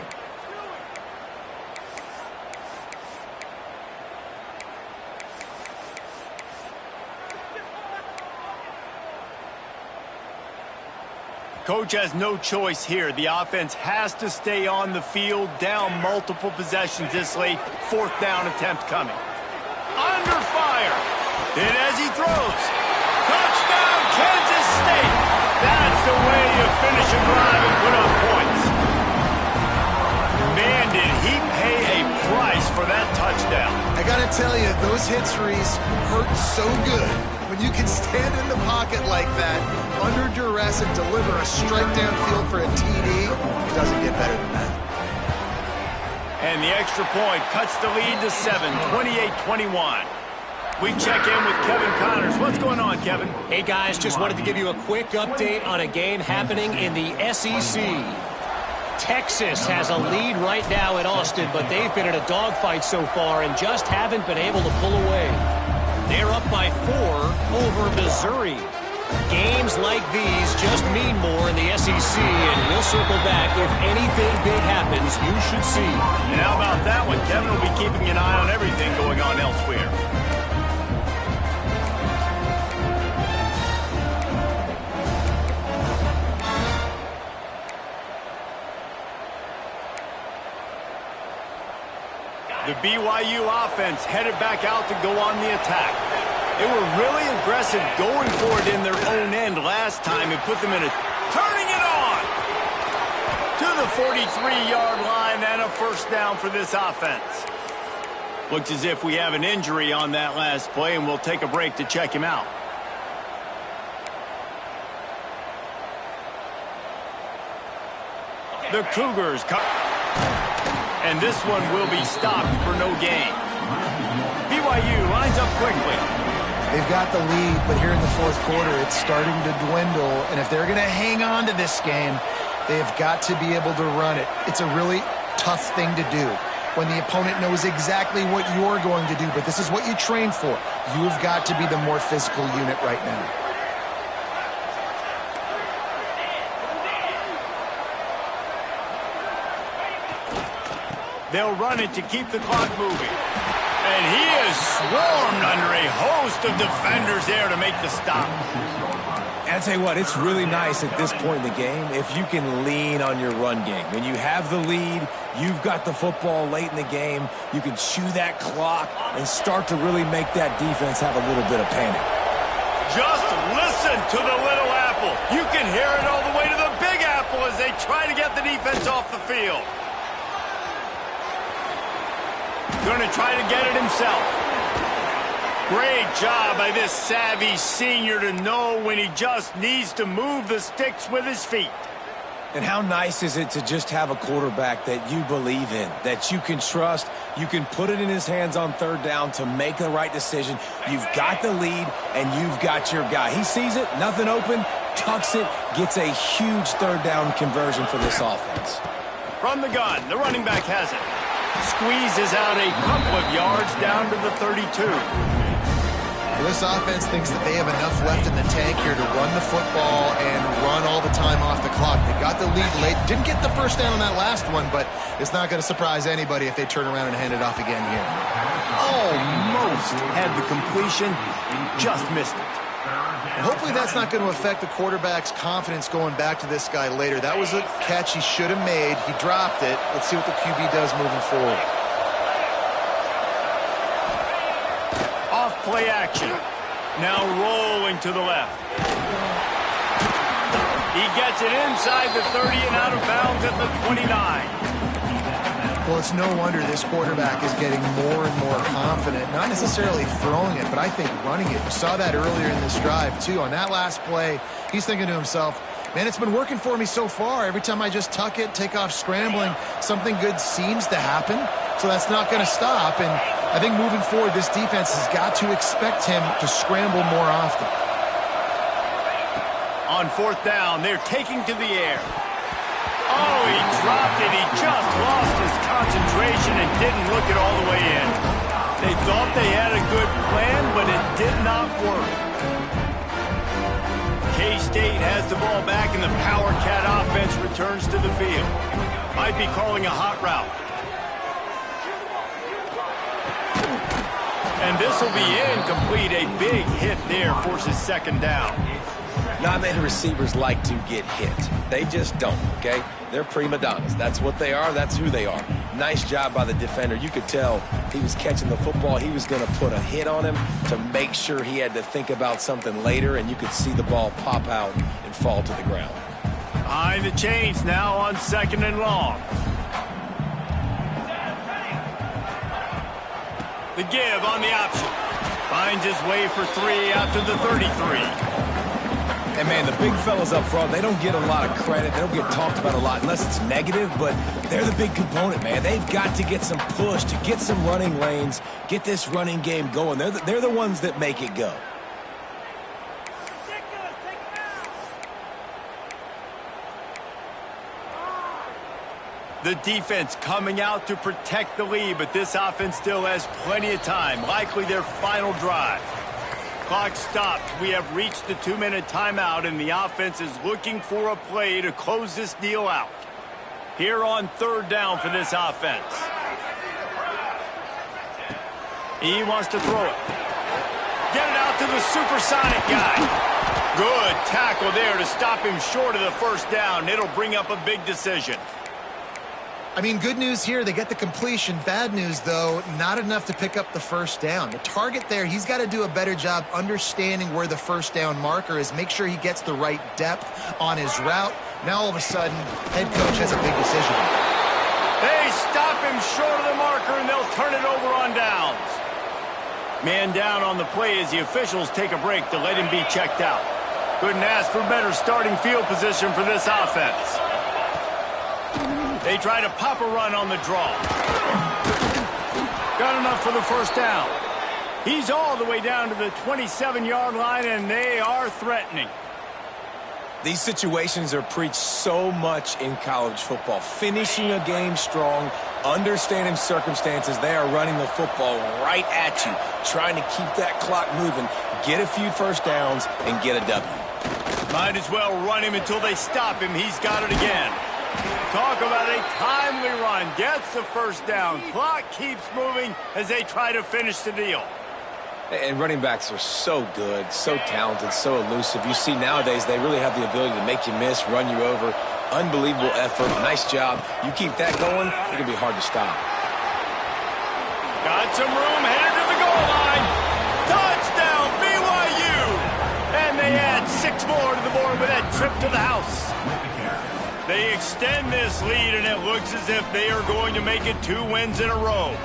Coach has no choice here. The offense has to stay on the field, down multiple possessions this late. 4th down attempt coming. Under fire. And as he throws. Touchdown, Kansas State. That's the way you finish a drive and put up points. Man, did he pay a price for that touchdown. I got to tell you, those hits, Reese, hurt so good. When you can stand in the pocket like that, under duress, and deliver a strike downfield for a TD, it doesn't get better than that. And the extra point cuts the lead to 7, 28-21. We check in with Kevin Connors. What's going on, Kevin? Hey, guys, just wanted to give you a quick update on a game happening in the SEC. Texas has a lead right now in Austin, but they've been in a dogfight so far and just haven't been able to pull away. They're up by 4 over Missouri. Games like these just mean more in the SEC, and we'll circle back. If anything big happens, you should see. And how about that one? Kevin will be keeping an eye on everything going on elsewhere. The BYU offense headed back out to go on the attack. They were really aggressive going for it in their own end last time and put them in a turning it on to the 43-yard line and a first down for this offense. Looks as if we have an injury on that last play, and we'll take a break to check him out. The Cougars come. And this one will be stopped for no gain. BYU lines up quickly. They've got the lead, but here in the fourth quarter, it's starting to dwindle. And if they're going to hang on to this game, they've got to be able to run it. It's a really tough thing to do when the opponent knows exactly what you're going to do, but this is what you train for. You've got to be the more physical unit right now. They'll run it to keep the clock moving. And he is swarmed under a host of defenders there to make the stop. And I tell you what, it's really nice at this point in the game if you can lean on your run game. When you have the lead, you've got the football late in the game, you can chew that clock and start to really make that defense have a little bit of panic. Just listen to the little apple. You can hear it all the way to the big apple as they try to get the defense off the field. Going to try to get it himself. Great job by this savvy senior to know when he just needs to move the sticks with his feet. And how nice is it to just have a quarterback that you believe in, that you can trust, you can put it in his hands on third down to make the right decision. You've got the lead, and you've got your guy. He sees it, nothing open, tucks it, gets a huge third down conversion for this offense. From the gun, the running back has it. Squeezes out a couple of yards down to the 32. This offense thinks that they have enough left in the tank here to run the football and run all the time off the clock. They got the lead late. Didn't get the first down on that last one, but it's not going to surprise anybody if they turn around and hand it off again here. Almost had the completion, just missed it. Hopefully that's not going to affect the quarterback's confidence going back to this guy later. That was a catch he should have made. He dropped it. Let's see what the QB does moving forward. Off play action. Now rolling to the left. He gets it inside the 30 and out of bounds at the 29. Well, it's no wonder this quarterback is getting more and more confident, not necessarily throwing it, but I think running it. You saw that earlier in this drive, too. On that last play, he's thinking to himself, man, it's been working for me so far. Every time I just tuck it, take off scrambling, something good seems to happen, so that's not going to stop. And I think moving forward, this defense has got to expect him to scramble more often. On fourth down, they're taking to the air. Oh, he dropped it. He just lost his concentration and didn't look it all the way in. They thought they had a good plan, but it did not work. K-State has the ball back, and the Power Cat offense returns to the field. Might be calling a hot route. And this will be incomplete. A big hit there forces second down. Not many receivers like to get hit. They just don't, okay? They're prima donnas. That's what they are. That's who they are. Nice job by the defender. You could tell he was catching the football. He was going to put a hit on him to make sure he had to think about something later, and you could see the ball pop out and fall to the ground. Behind the chains now on second and long. The give on the option. Finds his way for three out to the 33. And, man, the big fellas up front, they don't get a lot of credit. They don't get talked about a lot unless it's negative, but they're the big component, man. They've got to get some push, to get some running lanes, get this running game going. They're the ones that make it go. The defense coming out to protect the lead, but this offense still has plenty of time, likely their final drive. Clock stopped. We have reached the 2-minute timeout, and the offense is looking for a play to close this deal out. Here on third down for this offense. He wants to throw it. Get it out to the supersonic guy. Good tackle there to stop him short of the first down. It'll bring up a big decision. I mean, good news here, they get the completion. Bad news, though, not enough to pick up the first down. The target there, he's got to do a better job understanding where the first down marker is, make sure he gets the right depth on his route. Now, all of a sudden, head coach has a big decision. They stop him short of the marker, and they'll turn it over on downs. Man down on the play as the officials take a break to let him be checked out. Couldn't ask for better starting field position for this offense. They try to pop a run on the draw. Got enough for the first down. He's all the way down to the 27-yard line, and they are threatening. These situations are preached so much in college football. Finishing a game strong, understanding circumstances. They are running the football right at you, trying to keep that clock moving, get a few first downs, and get a W. Might as well run him until they stop him. He's got it again. Talk about a timely run. Gets the first down. Clock keeps moving as they try to finish the deal. And running backs are so good, so talented, so elusive. You see nowadays they really have the ability to make you miss, run you over. Unbelievable effort. Nice job. You keep that going, it's going to be hard to stop. Got some room, headed to the goal line. Touchdown, BYU! And they add 6 more to the board with that trip to the house. They extend this lead, and it looks as if they are going to make it 2 wins in a row.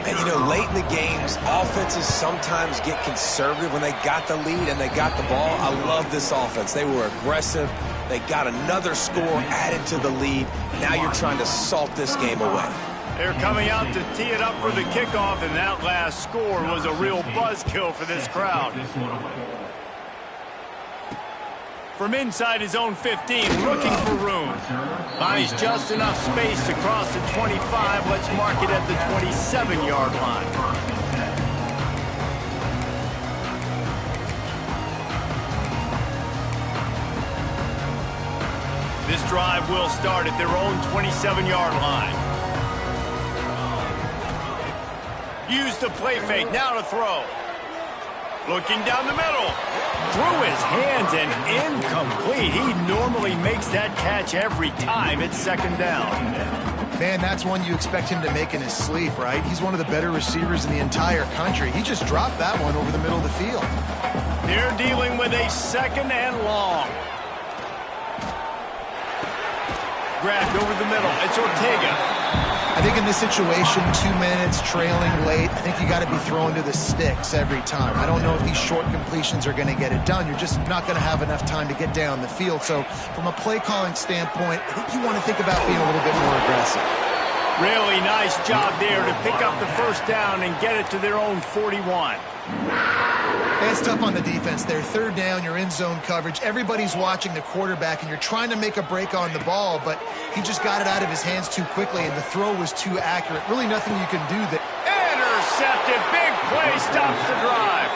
And, you know, late in the games, offenses sometimes get conservative when they got the lead and they got the ball. I love this offense. They were aggressive. They got another score added to the lead. Now you're trying to salt this game away. They're coming out to tee it up for the kickoff, and that last score was a real buzzkill for this crowd. From inside his own 15, looking for room. Finds just enough space to cross the 25. Let's mark it at the 27-yard line. This drive will start at their own 27-yard line. Use the play fake, now to throw. Looking down the middle. Through his hands and incomplete. He normally makes that catch every time. It's second down. Man, that's one you expect him to make in his sleep, right? He's one of the better receivers in the entire country. He just dropped that one over the middle of the field. They're dealing with a second and long. Grabbed over the middle. It's Ortega. I think in this situation, 2 minutes, trailing late, I think you got to be throwing to the sticks every time. I don't know if these short completions are going to get it done. You're just not going to have enough time to get down the field. So from a play calling standpoint, I think you want to think about being a little bit more aggressive. Really nice job there to pick up the first down and get it to their own 41. It's tough on the defense there. Third down, you're in zone coverage. Everybody's watching the quarterback, and you're trying to make a break on the ball, but he just got it out of his hands too quickly, and the throw was too accurate. Really nothing you can do there. Intercepted. Big play stops the drive.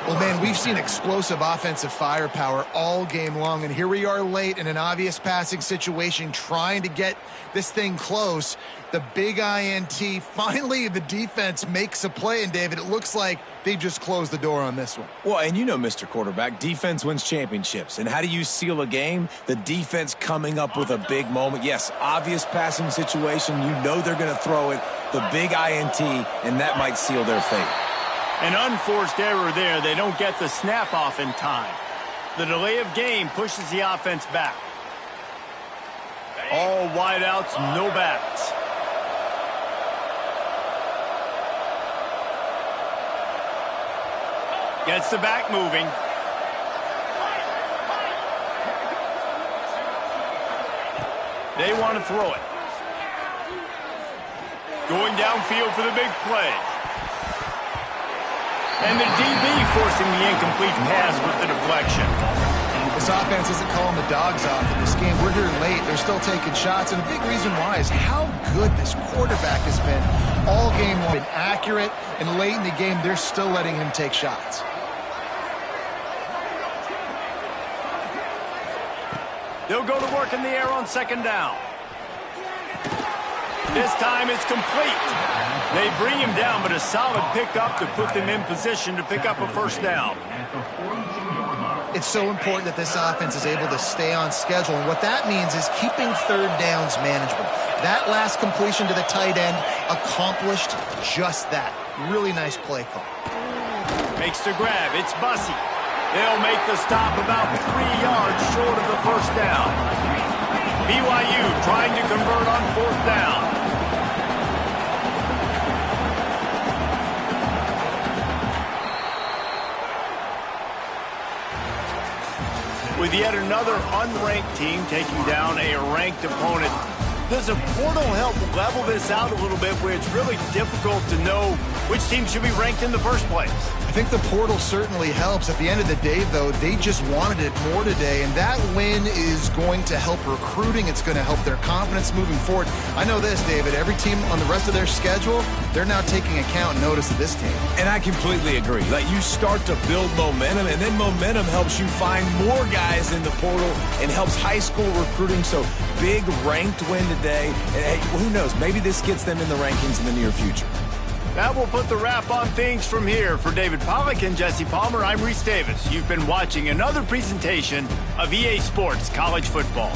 Well, man, we've seen explosive offensive firepower all game long, and here we are late in an obvious passing situation trying to get this thing close. The big INT, finally the defense makes a play, and David, it looks like they just closed the door on this one. Well, and you know, Mr. Quarterback, defense wins championships. And how do you seal a game? The defense coming up with a big moment. Yes, obvious passing situation. You know they're going to throw it. The big INT, and that might seal their fate. An unforced error there. They don't get the snap off in time. The delay of game pushes the offense back. All wideouts, no backs. Gets the back moving. They want to throw it. Going downfield for the big play. And the DB forcing the incomplete pass with the deflection. This offense isn't calling the dogs off in this game. We're here late. They're still taking shots, and a big reason why is how good this quarterback has been all game long. Been accurate, and late in the game, they're still letting him take shots. They'll go to work in the air on second down. This time it's complete. They bring him down, but a solid pickup to put them in position to pick up a first down. It's so important that this offense is able to stay on schedule, and what that means is keeping third downs manageable. That last completion to the tight end accomplished just that. Really nice play call. Makes the grab. It's Bussey. They'll make the stop about 3 yards short of the first down. BYU trying to convert on fourth down. With yet another unranked team taking down a ranked opponent, does a portal help level this out a little bit where it's really difficult to know which team should be ranked in the first place? I think the portal certainly helps. At the end of the day, though, they just wanted it more today, and that win is going to help recruiting. It's going to help their confidence moving forward. I know this, David. Every team on the rest of their schedule, they're now taking account and notice of this team. And I completely agree. Like, you start to build momentum, and then momentum helps you find more guys in the portal and helps high school recruiting. So big ranked win today. And hey, who knows? Maybe this gets them in the rankings in the near future. That will put the wrap on things from here. For David Pollack and Jesse Palmer, I'm Reese Davis. You've been watching another presentation of EA Sports College Football.